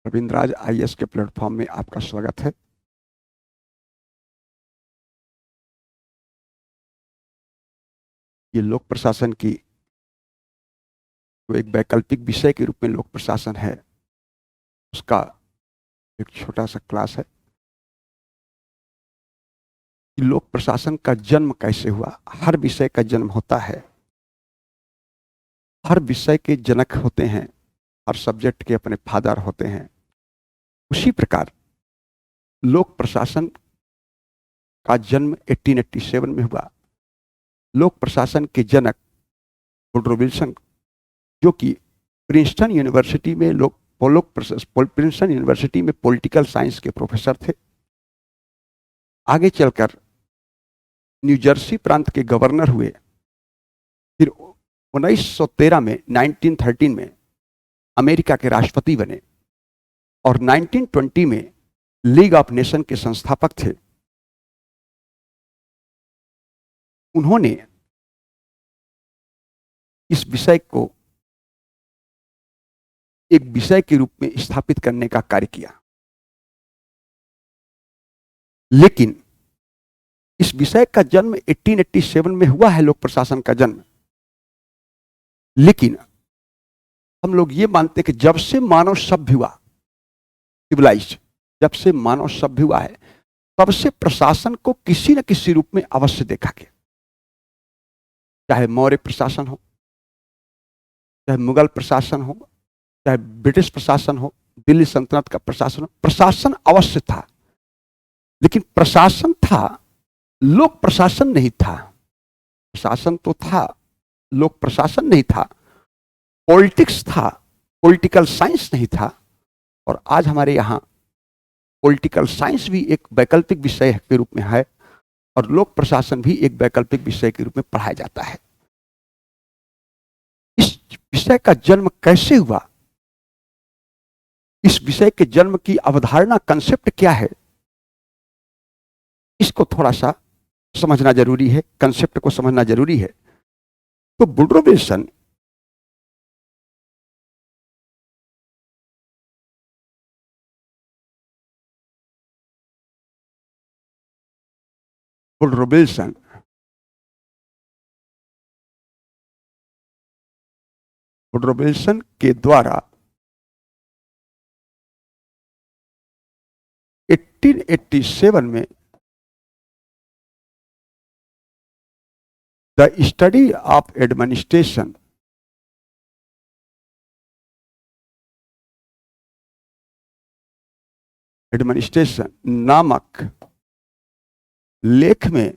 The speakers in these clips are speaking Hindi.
रविंद्राज आईएएस के प्लेटफॉर्म में आपका स्वागत है। ये लोक प्रशासन की जो एक वैकल्पिक विषय के रूप में लोक प्रशासन है, उसका एक छोटा सा क्लास है कि लोक प्रशासन का जन्म कैसे हुआ। हर विषय का जन्म होता है, हर विषय के जनक होते हैं, हर सब्जेक्ट के अपने फादर होते हैं। उसी प्रकार लोक प्रशासन का जन्म 1887 में हुआ। लोक प्रशासन के जनक वुडरो विल्सन, जो कि प्रिंसटन यूनिवर्सिटी में प्रिंसटन यूनिवर्सिटी में पॉलिटिकल साइंस के प्रोफेसर थे। आगे चलकर न्यू जर्सी प्रांत के गवर्नर हुए। फिर 1913 में 1913 में अमेरिका के राष्ट्रपति बने और 1920 में लीग ऑफ नेशन के संस्थापक थे। उन्होंने इस विषय को एक विषय के रूप में स्थापित करने का कार्य किया, लेकिन इस विषय का जन्म 1887 में हुआ है, लोक प्रशासन का जन्म। लेकिन हम लोग ये मानते हैं कि जब से मानव सभ्य हुआ, सिविलाइज्ड, जब से मानव सभ्य हुआ है, तब से प्रशासन को किसी न किसी रूप में अवश्य देखा गया। चाहे मौर्य प्रशासन हो, चाहे मुगल प्रशासन हो, चाहे ब्रिटिश प्रशासन हो, दिल्ली सल्तनत का प्रशासन हो, प्रशासन अवश्य था। लेकिन प्रशासन था, लोक प्रशासन नहीं था। प्रशासन तो था, लोक प्रशासन नहीं था। पॉलिटिक्स था, पॉलिटिकल साइंस नहीं था। और आज हमारे यहां पॉलिटिकल साइंस भी एक वैकल्पिक विषय के रूप में है और लोक प्रशासन भी एक वैकल्पिक विषय के रूप में पढ़ाया जाता है। इस विषय का जन्म कैसे हुआ, इस विषय के जन्म की अवधारणा, कंसेप्ट क्या है, इसको थोड़ा सा समझना जरूरी है, कंसेप्ट को समझना जरूरी है। तो Woodrow Wilson Woodrow Wilson Woodrow Wilson के द्वारा 1887 में द स्टडी ऑफ एडमिनिस्ट्रेशन नामक लेख में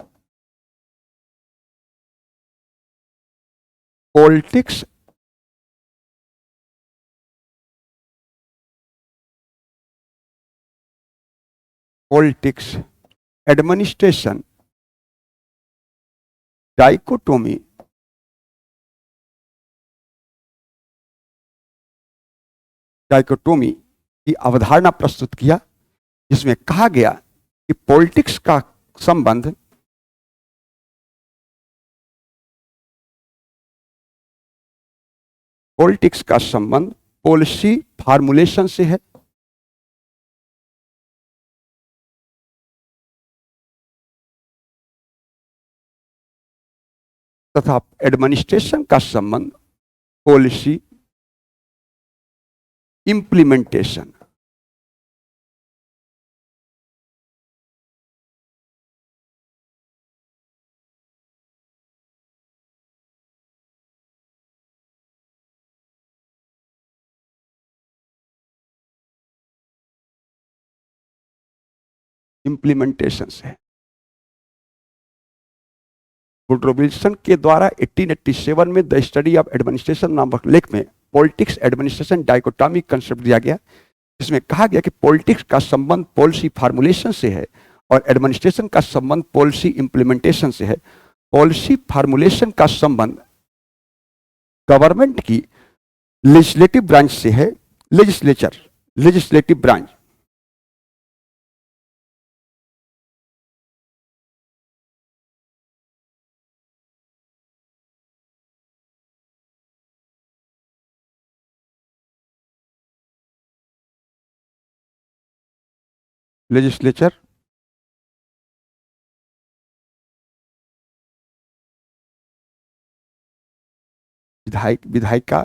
पॉलिटिक्स एडमिनिस्ट्रेशन डाइकोटोमी की अवधारणा प्रस्तुत किया, जिसमें कहा गया कि पॉलिटिक्स का संबंध पॉलिसी फार्मूलेशन से है तथा एडमिनिस्ट्रेशन का संबंध पॉलिसी इंप्लीमेंटेशन। इंप्लीमेंटेशन से है। वुडरो विल्सन के द्वारा 1887 में द स्टडी ऑफ एडमिनिस्ट्रेशन नामक लेख में पॉलिटिक्स एडमिनिस्ट्रेशन डाइकोटॉमी कंसेप्ट दिया गया, जिसमें कहा गया कि पॉलिटिक्स का संबंध पॉलिसी फार्मूलेशन से है और एडमिनिस्ट्रेशन का संबंध पॉलिसी इंप्लीमेंटेशन से है। पॉलिसी फार्मूलेशन का संबंध गवर्नमेंट की लेजिस्लेटिव ब्रांच से है, लेजिस्लेटिव ब्रांच। लेजिस्लेचर, विधायक, विधायिका,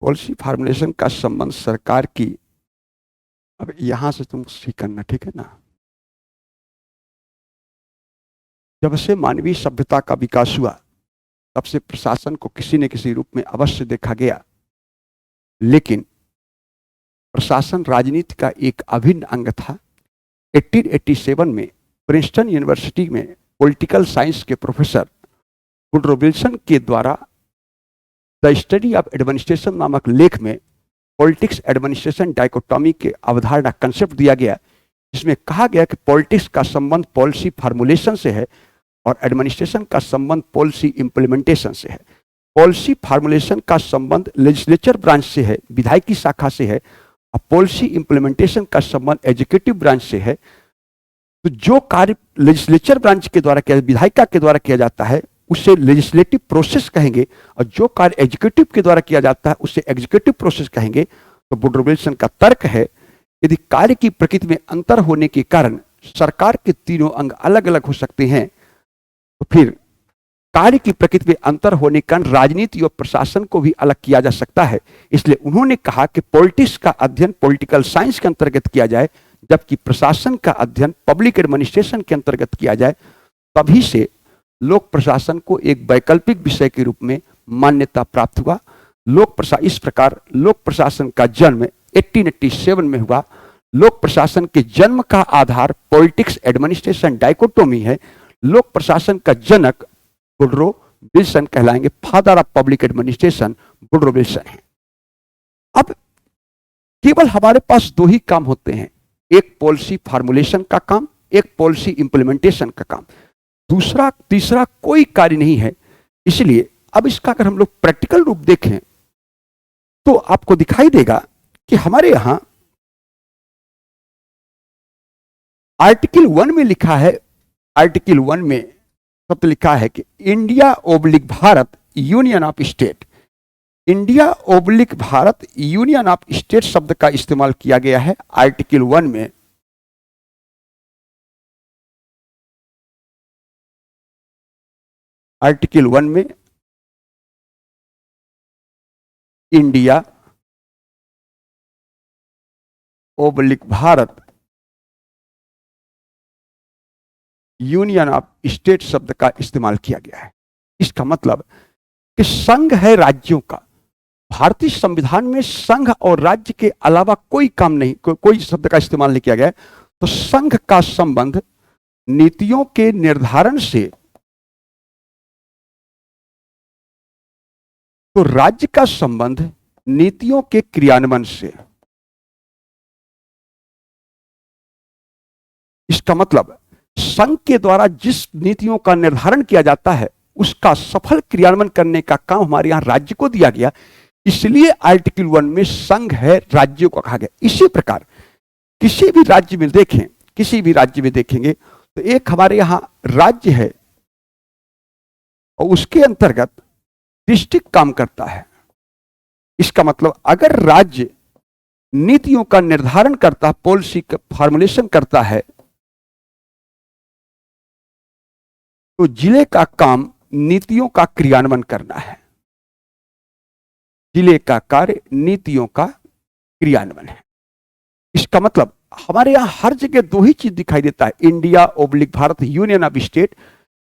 पॉलिसी फार्मुलेशन का संबंध सरकार की, अब यहां से तुम ठीक करना, ठीक है ना। जब से मानवीय सभ्यता का विकास हुआ तब से प्रशासन को किसी न किसी रूप में अवश्य देखा गया, लेकिन प्रशासन राजनीति का एक अभिन्न अंग था। 1887 में प्रिंसटन यूनिवर्सिटी में पॉलिटिकल साइंस के प्रोफेसर वुडरो विल्सन के द्वारा द स्टडी ऑफ एडमिनिस्ट्रेशन नामक लेख में पॉलिटिक्स एडमिनिस्ट्रेशन डाइकोटॉमी के अवधारणा कंसेप्ट दिया गया, जिसमें कहा गया कि पॉलिटिक्स का संबंध पॉलिसी फार्मुलेशन से है और एडमिनिस्ट्रेशन का संबंध पॉलिसी इंप्लीमेंटेशन से है। पॉलिसी फार्मुलेशन का संबंध लेजिस्लेचर ब्रांच से है, विधायिकी शाखा से है, और पॉलिसी इंप्लीमेंटेशन का संबंध एग्जीक्यूटिव ब्रांच से है। तो जो कार्य लेजिस्लेचर ब्रांच के द्वारा किया, विधायिका के द्वारा किया जाता है, उसे लेजिस्लेटिव प्रोसेस कहेंगे, और जो कार्य एग्जीक्यूटिव के द्वारा किया जाता है उसे एग्जीक्यूटिव प्रोसेस कहेंगे। तो वुडरो विल्सन का तर्क है, यदि कार्य की प्रकृति में अंतर होने के कारण सरकार के तीनों अंग अलग अलग हो सकते हैं, तो फिर कार्य की प्रकृति में अंतर होने के कारण राजनीति और प्रशासन को भी अलग किया जा सकता है। इसलिए उन्होंने कहा कि पॉलिटिक्स का अध्ययन पॉलिटिकल साइंस के अंतर्गत किया जाए, जबकि प्रशासन का अध्ययन पब्लिक एडमिनिस्ट्रेशन के अंतर्गत किया जाए। तभी से लोक प्रशासन को एक वैकल्पिक विषय के रूप में मान्यता प्राप्त हुआ। इस प्रकार लोक प्रशासन का जन्म 1887 में हुआ। लोक प्रशासन के जन्म का आधार पॉलिटिक्स एडमिनिस्ट्रेशन डाइकोटोमी है। लोक प्रशासन का जनक वुडरो विल्सन कहलाएंगे, father of public administration Woodrow Wilson है। अब केवल हमारे पास दो ही काम होते हैं, एक पॉलिसी फार्मुलेशन का काम, एक पॉलिसी इंप्लीमेंटेशन का काम, दूसरा तीसरा कोई कार्य नहीं है। इसलिए अब इसका अगर हम लोग प्रैक्टिकल रूप देखें तो आपको दिखाई देगा कि हमारे यहां आर्टिकल 1 में लिखा है, आर्टिकल 1 में शब्द लिखा है कि India oblique Bharat union of state. India oblique Bharat union of state शब्द का इस्तेमाल किया गया है आर्टिकल 1 में। आर्टिकल 1 में India oblique Bharat union of state शब्द का इस्तेमाल किया गया है। इसका मतलब कि संघ है राज्यों का। भारतीय संविधान में संघ और राज्य के अलावा कोई काम नहीं, कोई शब्द का इस्तेमाल नहीं किया गया है। तो संघ का संबंध नीतियों के निर्धारण से, तो राज्य का संबंध नीतियों के क्रियान्वयन से। इसका मतलब संघ के द्वारा जिस नीतियों का निर्धारण किया जाता है उसका सफल क्रियान्वयन करने का काम हमारे यहां राज्य को दिया गया। इसलिए आर्टिकल 1 में संघ है, राज्यों को कहा गया। इसी प्रकार किसी भी राज्य में देखें, किसी भी राज्य में देखेंगे तो एक हमारे यहां राज्य है और उसके अंतर्गत डिस्ट्रिक्ट काम करता है। इसका मतलब अगर राज्य नीतियों का निर्धारण करता, पॉलिसी का फॉर्मुलेशन करता है, तो जिले का काम नीतियों का क्रियान्वयन करना है। जिले का कार्य नीतियों का क्रियान्वयन है। इसका मतलब हमारे यहां हर जगह दो ही चीज दिखाई देता है, India oblique Bharat union of state.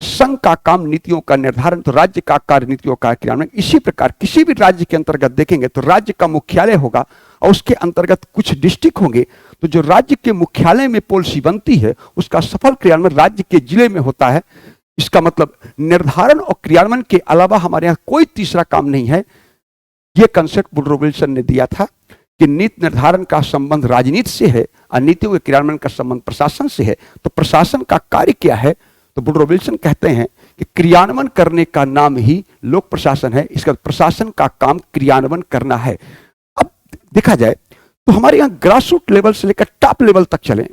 संघ का काम नीतियों का निर्धारण, तो राज्य का कार्य नीतियों का क्रियान्वयन। इसी प्रकार किसी भी राज्य के अंतर्गत देखेंगे तो राज्य का मुख्यालय होगा और उसके अंतर्गत कुछ डिस्ट्रिक्ट होंगे। तो जो राज्य के मुख्यालय में पॉलिसी बनती है उसका सफल क्रियान्वयन राज्य के जिले में होता है। इसका मतलब निर्धारण और क्रियान्वयन के अलावा हमारे यहां कोई तीसरा काम नहीं है। यह कंसेप्ट वुडरो विल्सन ने दिया था कि नीति निर्धारण का संबंध राजनीति से है और नीतियों के क्रियान्वयन का संबंध प्रशासन से है। तो प्रशासन का कार्य क्या है? तो वुडरो विल्सन कहते हैं कि क्रियान्वयन करने का नाम ही लोक प्रशासन है। इसका प्रशासन का काम क्रियान्वयन करना है। अब देखा जाए तो हमारे यहां ग्रासरूट लेवल से लेकर टॉप लेवल तक चलें,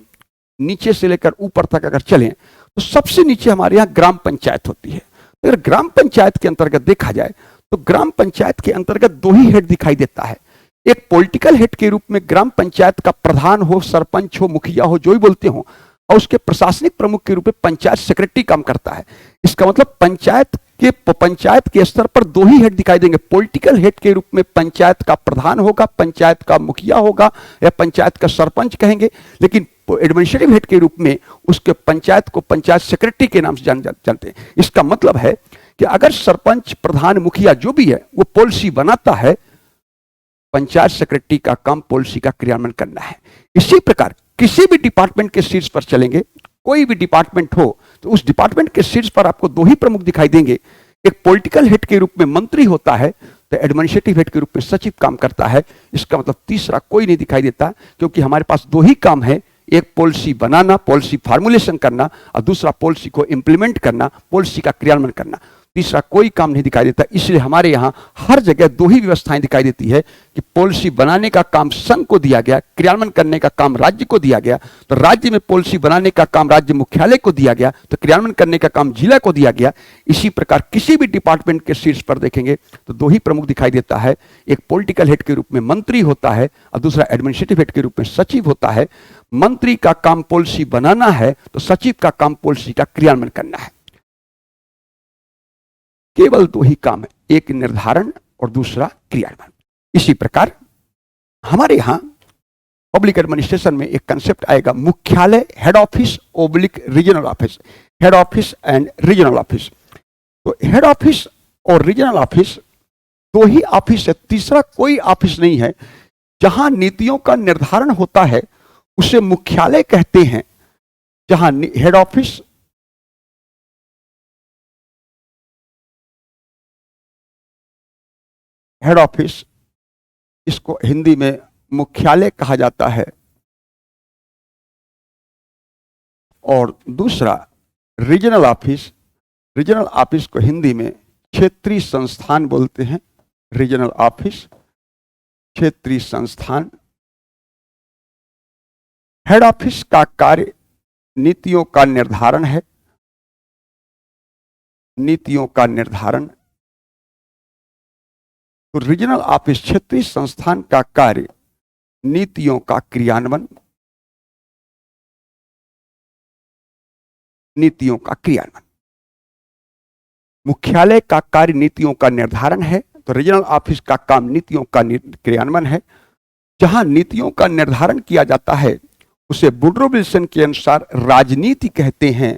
नीचे से लेकर ऊपर तक अगर चलें तो सबसे नीचे हमारे यहाँ ग्राम पंचायत होती है। अगर ग्राम पंचायत के अंतर्गत देखा जाए तो ग्राम पंचायत के अंतर्गत दो ही हेड दिखाई देता है। एक पॉलिटिकल हेड के रूप में ग्राम पंचायत का प्रधान हो, सरपंच हो, मुखिया हो, जो भी बोलते हो, और उसके प्रशासनिक प्रमुख के रूप में पंचायत सेक्रेटरी काम करता है। इसका मतलब पंचायत के स्तर पर दो ही हेड दिखाई देंगे। पॉलिटिकल हेड के रूप में पंचायत का प्रधान होगा, पंचायत का मुखिया होगा या पंचायत का सरपंच कहेंगे, लेकिन एडमिनिस्ट्रेटिव हेड के रूप में उसके पंचायत को पंचायत सेक्रेटरी के नाम से जानते हैं। इसका मतलब है कि अगर सरपंच, प्रधान, मुखिया जो भी है वो पॉलिसी बनाता है, पंचायत सेक्रेटरी का काम पॉलिसी का क्रियान्वयन करना है। इसी प्रकार किसी भी डिपार्टमेंट के शीर्ष पर चलेंगे, कोई भी डिपार्टमेंट हो तो उस डिपार्टमेंट के शीर्ष पर आपको दो ही प्रमुख दिखाई देंगे। एक पॉलिटिकल हेड के रूप में मंत्री होता है, तो एडमिनिस्ट्रेटिव हेड के रूप में सचिव काम करता है। इसका मतलब तीसरा कोई नहीं दिखाई देता, क्योंकि हमारे पास दो ही काम है, एक पॉलिसी बनाना, पॉलिसी फार्मुलेशन करना, और दूसरा पॉलिसी को इंप्लीमेंट करना, पॉलिसी का क्रियान्वयन करना। तीसरा कोई काम नहीं दिखाई देता। इसलिए हमारे यहाँ हर जगह दो ही व्यवस्थाएं दिखाई देती है कि पॉलिसी बनाने का काम संघ को दिया गया, क्रियान्वयन करने का काम राज्य को दिया गया। तो राज्य में पॉलिसी बनाने का काम राज्य मुख्यालय को दिया गया, तो क्रियान्वयन करने का काम जिला को दिया गया। इसी प्रकार किसी भी डिपार्टमेंट के शीर्ष पर देखेंगे तो दो ही प्रमुख दिखाई देता है, एक पॉलिटिकल हेड के रूप में मंत्री होता है और दूसरा एडमिनिस्ट्रेटिव हेड के रूप में सचिव होता है। मंत्री का काम पॉलिसी बनाना है तो सचिव का काम पॉलिसी का क्रियान्वयन करना है। केवल दो ही काम है, एक निर्धारण और दूसरा क्रियान्वयन। इसी प्रकार हमारे यहां पब्लिक एडमिनिस्ट्रेशन में एक कंसेप्ट आएगा, मुख्यालय, head office oblique regional office, head office and regional office. तो हेड ऑफिस और रीजनल ऑफिस दो ही ऑफिस है, तीसरा कोई ऑफिस नहीं है। जहां नीतियों का निर्धारण होता है उसे मुख्यालय कहते हैं। जहां हेड ऑफिस इसको हिंदी में मुख्यालय कहा जाता है, और दूसरा रीजनल ऑफिस को हिंदी में क्षेत्रीय संस्थान बोलते हैं। रीजनल ऑफिस, क्षेत्रीय संस्थान। हेड ऑफिस का कार्य नीतियों का निर्धारण है, नीतियों का निर्धारण। तो रीजनल ऑफिस, क्षेत्रीय संस्थान का कार्य नीतियों का क्रियान्वयन, नीतियों का क्रियान्वयन। मुख्यालय का कार्य नीतियों का निर्धारण है, तो रीजनल ऑफिस का काम नीतियों का क्रियान्वयन है। जहां नीतियों का निर्धारण किया जाता है उसे वुडरो विल्सन के अनुसार राजनीति कहते हैं,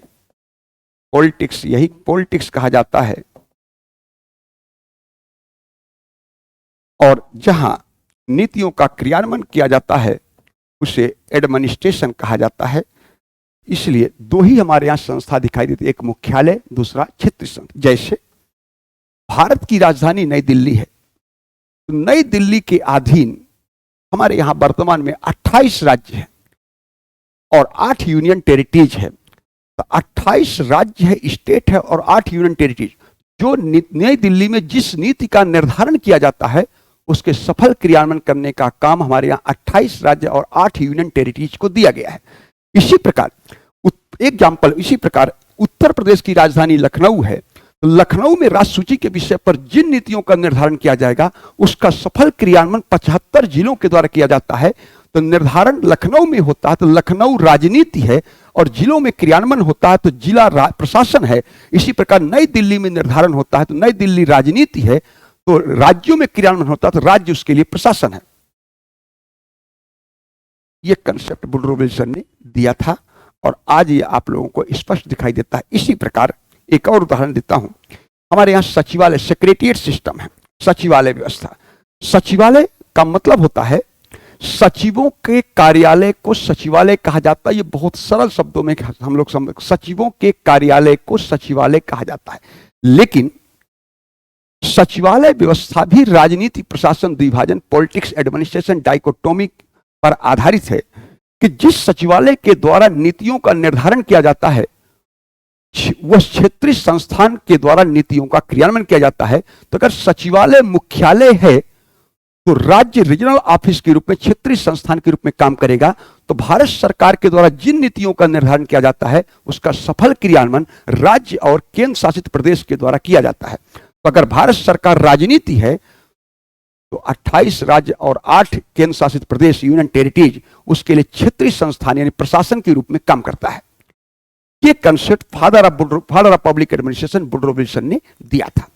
पॉलिटिक्स, यही पॉलिटिक्स कहा जाता है। और जहां नीतियों का क्रियान्वयन किया जाता है उसे एडमिनिस्ट्रेशन कहा जाता है। इसलिए दो ही हमारे यहां संस्था दिखाई देती है, एक मुख्यालय, दूसरा क्षेत्रीय संस्था। जैसे भारत की राजधानी नई दिल्ली है, तो नई दिल्ली के अधीन हमारे यहां वर्तमान में 28 राज्य हैं और 8 यूनियन टेरिटरीज है। तो 28 राज्य है, स्टेट है, और 8 यूनियन टेरिटरीज। जो नई दिल्ली में जिस नीति का निर्धारण किया जाता है उसके सफल क्रियान्वयन करने का काम हमारे यहाँ 28 राज्य और 8 यूनियन टेरिटरीज को दिया गया है। इसी प्रकार एग्जाम्पल, इसी प्रकार उत्तर प्रदेश की राजधानी लखनऊ है, तो लखनऊ में राज्य सूची के विषय पर जिन नीतियों का निर्धारण किया जाएगा उसका सफल क्रियान्वयन 75 जिलों के द्वारा किया जाता है। तो निर्धारण लखनऊ में होता है तो लखनऊ राजनीति है, और जिलों में क्रियान्वयन होता है तो जिला प्रशासन है। इसी प्रकार नई दिल्ली में निर्धारण होता है तो नई दिल्ली राजनीति है, तो राज्यों में क्रियान्वयन होता है तो राज्य उसके लिए प्रशासन है। यह कंसेप्ट वुडरो विल्सन ने दिया था और आज ये आप लोगों को स्पष्ट दिखाई देता है। इसी प्रकार एक और उदाहरण देता हूं। हमारे यहां सचिवालय, सेक्रेटरिएट सिस्टम है, सचिवालय व्यवस्था। सचिवालय का मतलब होता है सचिवों के कार्यालय को सचिवालय कहा जाता है। ये बहुत सरल शब्दों में हम लोग समझ, सचिवों के कार्यालय को सचिवालय कहा जाता है। लेकिन सचिवालय व्यवस्था भी राजनीति, प्रशासन, द्विभाजन, पॉलिटिक्स, एडमिनिस्ट्रेशन डाइकोटोमी पर आधारित है कि जिस सचिवालय के द्वारा नीतियों का निर्धारण किया जाता है वह क्षेत्रीय संस्थान के द्वारा नीतियों का क्रियान्वयन किया जाता है। तो अगर सचिवालय मुख्यालय है तो राज्य रीजनल ऑफिस के रूप में, क्षेत्रीय संस्थान के रूप में काम करेगा। तो भारत सरकार के द्वारा जिन नीतियों का निर्धारण किया जाता है उसका सफल क्रियान्वयन राज्य और केंद्र शासित प्रदेश के द्वारा किया जाता है। तो अगर भारत सरकार राजनीति है तो 28 राज्य और 8 केंद्र शासित प्रदेश, यूनियन टेरिटरीज, उसके लिए क्षेत्रीय संस्थान यानी प्रशासन के रूप में काम करता है। ये concept father of public administration Woodrow Wilson ने दिया था।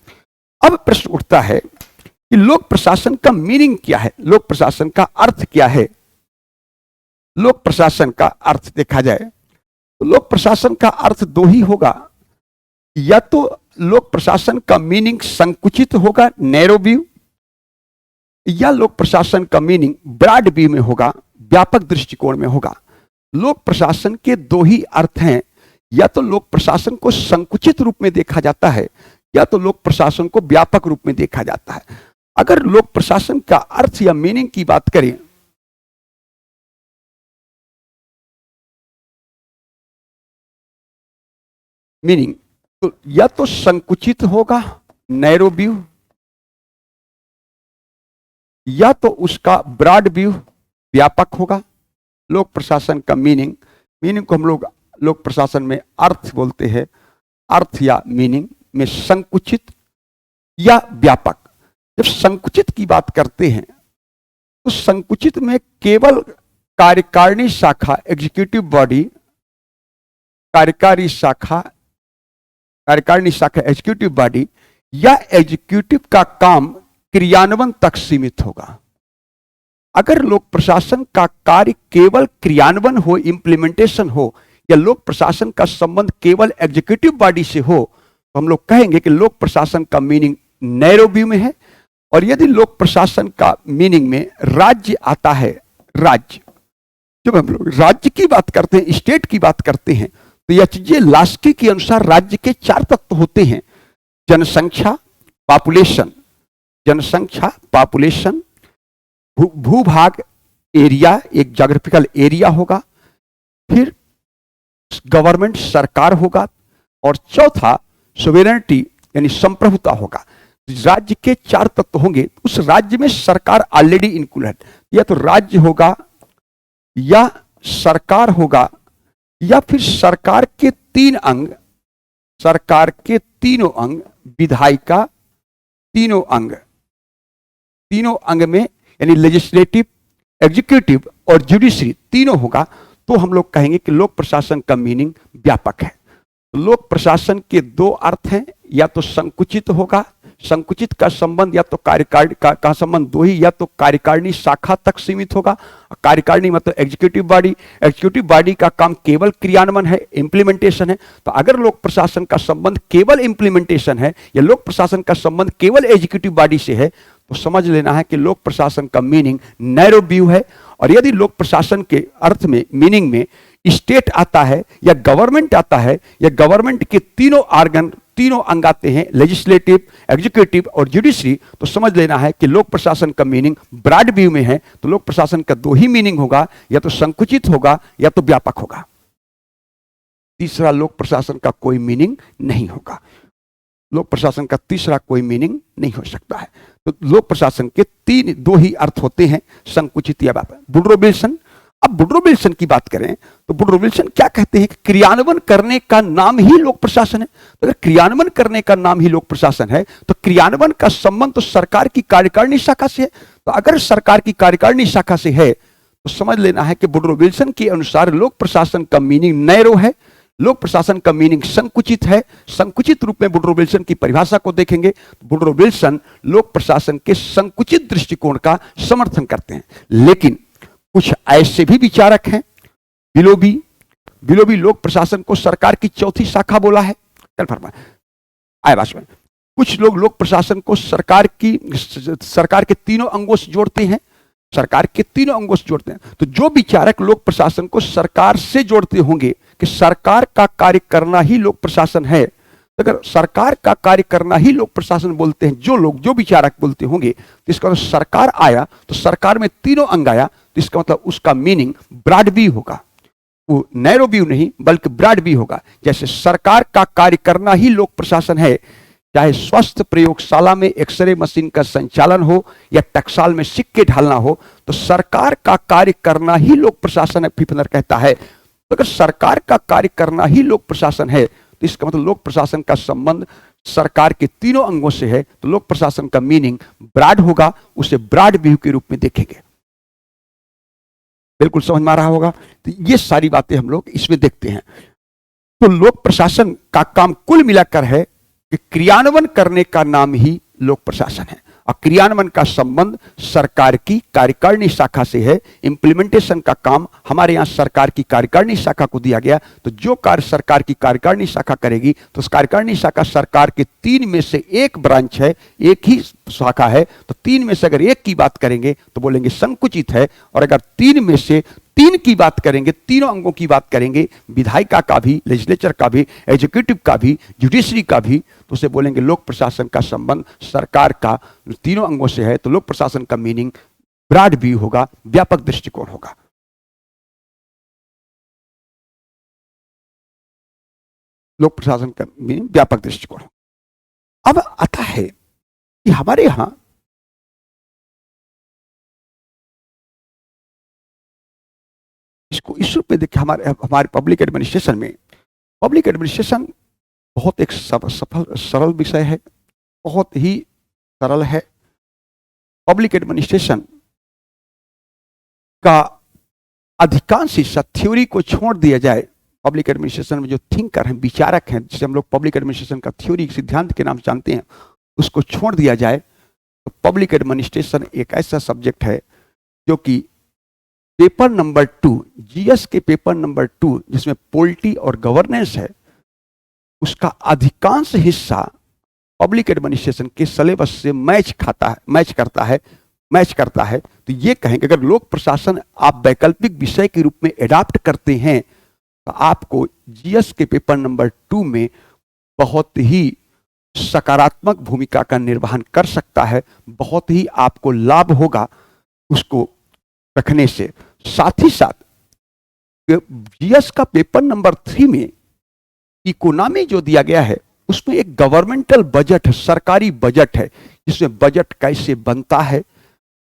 अब प्रश्न उठता है कि लोक प्रशासन का मीनिंग क्या है, लोक प्रशासन का अर्थ क्या है। लोक प्रशासन का अर्थ देखा जाए तो लोक प्रशासन का अर्थ दो ही होगा, या तो लोक प्रशासन का मीनिंग संकुचित होगा, नैरो व्यू, या लोक प्रशासन का मीनिंग ब्रॉड व्यू में होगा, व्यापक दृष्टिकोण में होगा। लोक प्रशासन के दो ही अर्थ हैं, या तो लोक प्रशासन को संकुचित रूप में देखा जाता है या तो लोक प्रशासन को व्यापक रूप में देखा जाता है। अगर लोक प्रशासन का अर्थ या मीनिंग की बात करें मीनिंग, तो या तो संकुचित होगा, नैरो व्यू, या तो उसका ब्रॉड व्यू, व्यापक होगा। लोक प्रशासन का मीनिंग को हम लोग लोक प्रशासन में अर्थ बोलते हैं। अर्थ या मीनिंग में संकुचित या व्यापक। जब संकुचित की बात करते हैं तो संकुचित में केवल कार्यकारिणी शाखा, एग्जीक्यूटिव बॉडी, कार्यकारिणी शाखा एग्जीक्यूटिव बॉडी या एग्जीक्यूटिव का काम क्रियान्वयन तक सीमित होगा। अगर लोक प्रशासन का कार्य केवल क्रियान्वयन हो, इंप्लीमेंटेशन हो, या लोक प्रशासन का संबंध केवल एग्जीक्यूटिव बॉडी से हो, तो हम लोग कहेंगे कि लोक प्रशासन का मीनिंग नैरो व्यू में है। और यदि लोक प्रशासन का मीनिंग में राज्य आता है, राज्य, जब हम लोग राज्य की बात करते हैं, स्टेट की बात करते हैं, तो यह चीजें लास्की के अनुसार राज्य के 4 तत्व होते हैं। जनसंख्या, पॉपुलेशन, जनसंख्या, पॉपुलेशन, भूभाग, एरिया, एक ज्योग्राफिकल एरिया होगा, फिर गवर्नमेंट, सरकार होगा, और चौथा सोवेरेनिटी यानी संप्रभुता होगा। राज्य के 4 तत्व होंगे, उस राज्य में सरकार ऑलरेडी इंक्लूडेड, या तो राज्य होगा या सरकार होगा, या फिर सरकार के 3 अंग, सरकार के तीनों अंग, विधायिका, तीनों अंग में यानी लेजिस्लेटिव, एग्जीक्यूटिव और जुडिशरी तीनों होगा, तो हम लोग कहेंगे कि लोक प्रशासन का मीनिंग व्यापक है। तो लोक प्रशासन के 2 अर्थ हैं, या तो संकुचित होगा, संकुचित का संबंध या तो कार्यकारिणी का संबंध 2 ही, या तो कार्यकारिणी शाखा तक सीमित होगा। कार्यकारिणी मतलब एग्जीक्यूटिव बॉडी का काम केवल क्रियान्वयन है, इंप्लीमेंटेशन है। तो अगर लोक प्रशासन का संबंध केवल इंप्लीमेंटेशन है या लोक प्रशासन का संबंध केवल एग्जीक्यूटिव बॉडी से है, तो समझ लेना है कि लोक प्रशासन का मीनिंग नैरो व्यू है। और यदि लोक प्रशासन के अर्थ में, मीनिंग में स्टेट आता है या गवर्नमेंट आता है, या गवर्नमेंट के तीनों अंग आते हैं, लेजिस्लेटिव, एग्जीक्यूटिव और जुडिशरी, तो समझ लेना है कि लोक प्रशासन का मीनिंग ब्रॉड व्यू में है। तो लोक प्रशासन का 2 ही मीनिंग होगा, या तो संकुचित होगा या तो व्यापक होगा। तीसरा लोक प्रशासन का कोई मीनिंग नहीं होगा। लोक प्रशासन का तीसरा कोई मीनिंग नहीं हो सकता है। तो लोक प्रशासन के 2 ही अर्थ होते हैं, संकुचित या व्यापक। वुडरो विल्सन, अब वुडरो विल्सन की बात करें तो वुडरो विल्सन क्या कहते हैं कि क्रियान्वयन करने का नाम ही लोक प्रशासन है। तो अगर क्रियान्वयन करने का नाम ही लोक प्रशासन है, तो क्रियान्वयन का संबंध तो सरकार की कार्यकारिणी शाखा से है। तो अगर सरकार की कार्यकारिणी शाखा से है, तो समझ लेना है कि वुडरो विल्सन के अनुसार लोक प्रशासन का मीनिंग नैरो है, लोक प्रशासन का मीनिंग संकुचित है। संकुचित रूप में वुडरो विल्सन की परिभाषा को देखेंगे तो वुडरो विल्सन लोक प्रशासन के संकुचित दृष्टिकोण का समर्थन करते हैं। लेकिन कुछ ऐसे भी विचारक हैं, बिलोबी लोक प्रशासन को सरकार की 4थी शाखा बोला है। कुछ लोग लोक प्रशासन को सरकार के तीनों अंगों से जोड़ते हैं, तो जो विचारक लोक प्रशासन को सरकार से जोड़ते होंगे कि सरकार का कार्य करना ही लोक प्रशासन है, तो अगर सरकार का कार्य करना ही लोक प्रशासन बोलते हैं, जो विचारक बोलते होंगे, तो इसका मतलब सरकार आया तो सरकार में तीनों अंग आया, तो इसका मतलब उसका मीनिंग ब्रॉड व्यू होगा। वो नैरो व्यू नहीं बल्कि ब्रॉड व्यू होगा। जैसे सरकार का कार्य करना ही लोक प्रशासन है, चाहे स्वास्थ्य प्रयोगशाला में एक्सरे मशीन का संचालन हो या टकसाल में सिक्के ढालना हो, तो सरकार का कार्य करना ही लोक प्रशासन है, फिपनर कहता है। तो अगर सरकार का कार्य करना ही लोक प्रशासन है, तो इसका मतलब लोक प्रशासन का संबंध सरकार के तीनों अंगों से है। तो लोक प्रशासन का मीनिंग ब्रॉड होगा, उसे ब्रॉड व्यू के रूप में देखेंगे। बिल्कुल समझ में आ रहा होगा। तो ये सारी बातें हम लोग इसमें देखते हैं। तो लोक प्रशासन का काम कुल मिलाकर है कि क्रियान्वयन करने का नाम ही लोक प्रशासन है, और क्रियान्वयन का संबंध सरकार की कार्यकारिणी शाखा से है। इंप्लीमेंटेशन का काम हमारे यहां सरकार की कार्यकारिणी शाखा को दिया गया। तो जो कार्य सरकार की कार्यकारिणी शाखा करेगी, तो उस कार्यकारिणी शाखा सरकार के 3 में से एक ब्रांच है, एक ही शाखा है। तो 3 में से अगर एक की बात करेंगे तो बोलेंगे संकुचित है, और अगर 3 में से 3 की बात करेंगे, तीनों अंगों की बात करेंगे, विधायिका का भी, लेजिस्लेचर का भी, एग्जीक्यूटिव का भी, जुडिशरी का भी, तो उसे बोलेंगे लोक प्रशासन का संबंध सरकार का तीनों अंगों से है। तो लोक प्रशासन का मीनिंग ब्रॉड व्यू होगा, व्यापक दृष्टिकोण होगा। लोक प्रशासन का मीनिंग व्यापक दृष्टिकोण। अब आता है कि हमारे यहां इसको इस रूप में देखिए, हमारे पब्लिक एडमिनिस्ट्रेशन में, पब्लिक एडमिनिस्ट्रेशन बहुत एक सफल सरल विषय है, बहुत ही सरल है। पब्लिक एडमिनिस्ट्रेशन का अधिकांश हिस्सा थ्योरी को छोड़ दिया जाए, पब्लिक एडमिनिस्ट्रेशन में जो थिंकर हैं, विचारक हैं, जिसे हम लोग पब्लिक एडमिनिस्ट्रेशन का थ्योरी सिद्धांत के नाम जानते हैं, उसको छोड़ दिया जाए, तो पब्लिक एडमिनिस्ट्रेशन एक ऐसा सब्जेक्ट है जो कि पेपर नंबर 2, जीएस के पेपर नंबर 2, जिसमें पॉलिटी और गवर्नेंस है, उसका अधिकांश हिस्सा पब्लिक एडमिनिस्ट्रेशन के सिलेबस से मैच करता है। तो ये कहेंगे अगर लोक प्रशासन आप वैकल्पिक विषय के रूप में एडॉप्ट करते हैं, तो आपको जीएस के पेपर नंबर 2 में बहुत ही सकारात्मक भूमिका का निर्वहन कर सकता है, बहुत ही आपको लाभ होगा उसको रखने से। साथ ही साथ जीएस का पेपर नंबर 3 में इकोनॉमी जो दिया गया है, उसमें एक गवर्नमेंटल बजट है, सरकारी बजट है, जिसमें बजट कैसे बनता है,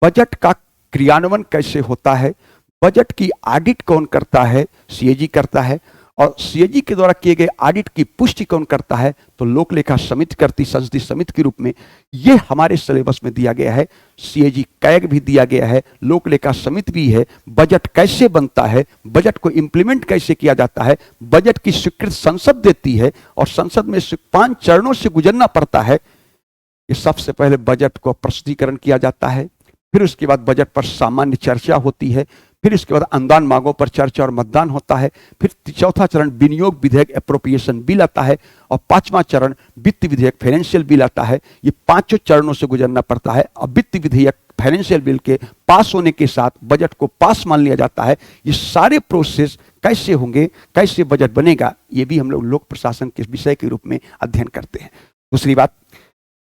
बजट का क्रियान्वयन कैसे होता है, बजट की ऑडिट कौन करता है, सीएजी करता है, और सीएजी के द्वारा किए गए ऑडिट की पुष्टि कौन करता है, तो लोक लेखा समिति करती, संसदीय समिति के रूप में। यह हमारे सिलेबस में दिया गया है। सीएजी कैग भी दिया गया है, लोक लेखा समिति भी है। बजट कैसे बनता है, बजट को इंप्लीमेंट कैसे किया जाता है, बजट की स्वीकृति संसद देती है, और संसद में 5 चरणों से गुजरना पड़ता है। कि सबसे पहले बजट को प्रस्तुतिकरण किया जाता है, फिर उसके बाद बजट पर सामान्य चर्चा होती है, फिर इसके बाद अनुदान मांगों पर चर्चा और मतदान होता है, फिर चौथा चरण विनियोग विधेयक एप्रोप्रिएशन बिल आता है, और 5वां चरण वित्त विधेयक फाइनेंशियल बिल आता है। ये 5 चरणों से गुजरना पड़ता है। अब वित्त विधेयक फाइनेंशियल बिल के पास होने के साथ बजट को पास मान लिया जाता है। ये सारे प्रोसेस कैसे होंगे, कैसे बजट बनेगा, ये भी हम लोग लोक प्रशासन के विषय के रूप में अध्ययन करते हैं। दूसरी बात,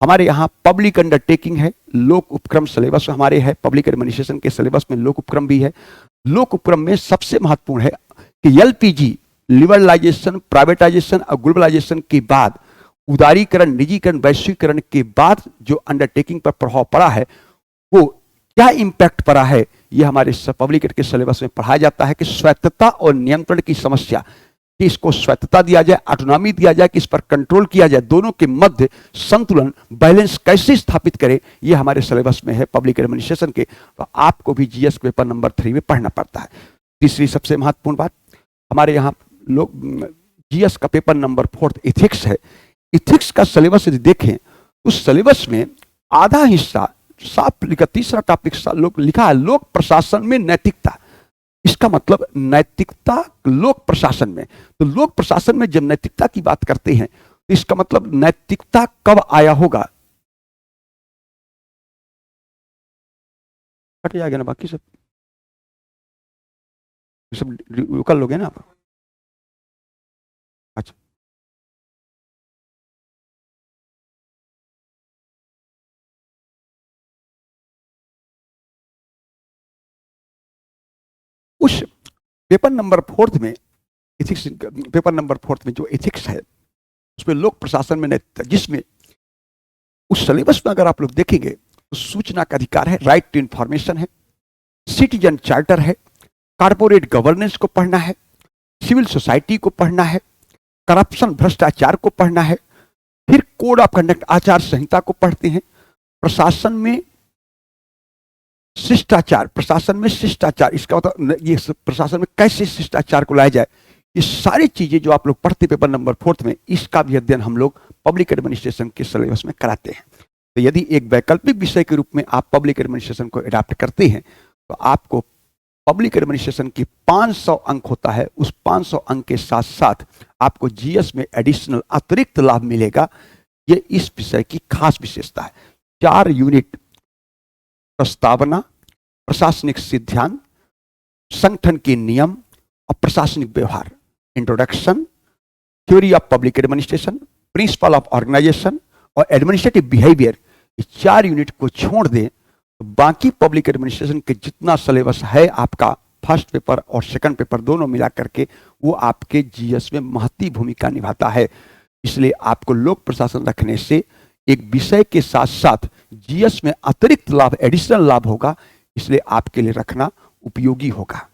हमारे यहाँ पब्लिक अंडरटेकिंग है, लोक उपक्रम सिलेबस हमारे है। पब्लिक एडमिनिस्ट्रेशन के सिलेबस में लोक उपक्रम भी है। लोक उपक्रम में सबसे महत्वपूर्ण है कि एलपीजी, लिबरलाइजेशन, प्राइवेटाइजेशन और ग्लोबलाइजेशन के बाद, उदारीकरण, निजीकरण, वैश्वीकरण के बाद जो अंडरटेकिंग पर प्रभाव पड़ा है, वो क्या इंपैक्ट पड़ा है, ये हमारे पब्लिक एड के सिलेबस में पढ़ाया जाता है। कि स्वायत्तता और नियंत्रण की समस्या, कि इसको स्वायत्तता दिया जाए, ऑटोनॉमी दिया जाए, कि इस पर कंट्रोल किया जाए, दोनों के मध्य संतुलन, बैलेंस कैसे स्थापित करें, ये हमारे सिलेबस में है पब्लिक एडमिनिस्ट्रेशन के। तो आपको भी जीएस पेपर नंबर 3 में पढ़ना पड़ता है। तीसरी सबसे महत्वपूर्ण बात, हमारे यहाँ लोग जीएस का पेपर नंबर 4 इथिक्स है। इथिक्स का सिलेबस यदि देखें, उस सिलेबस में आधा हिस्सा साफ लिखा, तीसरा टॉपिक लोग लिखा है लोक प्रशासन में नैतिकता। इसका मतलब नैतिकता लोक प्रशासन में। तो लोक प्रशासन में जब नैतिकता की बात करते हैं, तो इसका मतलब नैतिकता कब आया होगा। हट जाएगा ना, बाकी सब लोकल लोग हैं ना आप। अच्छा, उस पेपर नंबर 4 में, इथिक्स पेपर नंबर 4 में जो इथिक्स है, उसमें लोक प्रशासन में नैतिकता, जिसमें उस सिलेबस में अगर आप लोग देखेंगे तो सूचना का अधिकार है, राइट टू इंफॉर्मेशन है, सिटीजन चार्टर है, कॉर्पोरेट गवर्नेंस को पढ़ना है, सिविल सोसाइटी को पढ़ना है, करप्शन भ्रष्टाचार को पढ़ना है, फिर कोड ऑफ कंडक्ट आचार संहिता को पढ़ते हैं, प्रशासन में शिष्टाचार, प्रशासन में शिष्टाचार, इसका मतलब ये प्रशासन में कैसे शिष्टाचार को लाया जाए, ये सारी चीजें जो आप लोग पढ़ते पेपर नंबर 4 में, इसका भी अध्ययन हम लोग पब्लिक एडमिनिस्ट्रेशन के सिलेबस में कराते हैं। तो यदि एक वैकल्पिक विषय के रूप में आप पब्लिक एडमिनिस्ट्रेशन को अडॉप्ट करते हैं तो आपको पब्लिक एडमिनिस्ट्रेशन की 500 अंक होता है, उस 500 अंक के साथ साथ आपको जीएस में एडिशनल अतिरिक्त लाभ मिलेगा। ये इस विषय की खास विशेषता है। 4 यूनिट प्रस्तावना, प्रशासनिक सिद्धांत, संगठन के नियम और प्रशासनिक व्यवहार, introduction, theory of public administration, principle of organisation और एडमिनिस्ट्रेटिव बिहेवियर, ये 4 यूनिट को छोड़ दें तो बाकी पब्लिक एडमिनिस्ट्रेशन के जितना सिलेबस है आपका फर्स्ट पेपर और सेकंड पेपर दोनों मिला करके, वो आपके जीएस में महती भूमिका निभाता है। इसलिए आपको लोक प्रशासन रखने से एक विषय के साथ साथ जीएस में अतिरिक्त लाभ, एडिशनल लाभ होगा, इसलिए आपके लिए रखना उपयोगी होगा।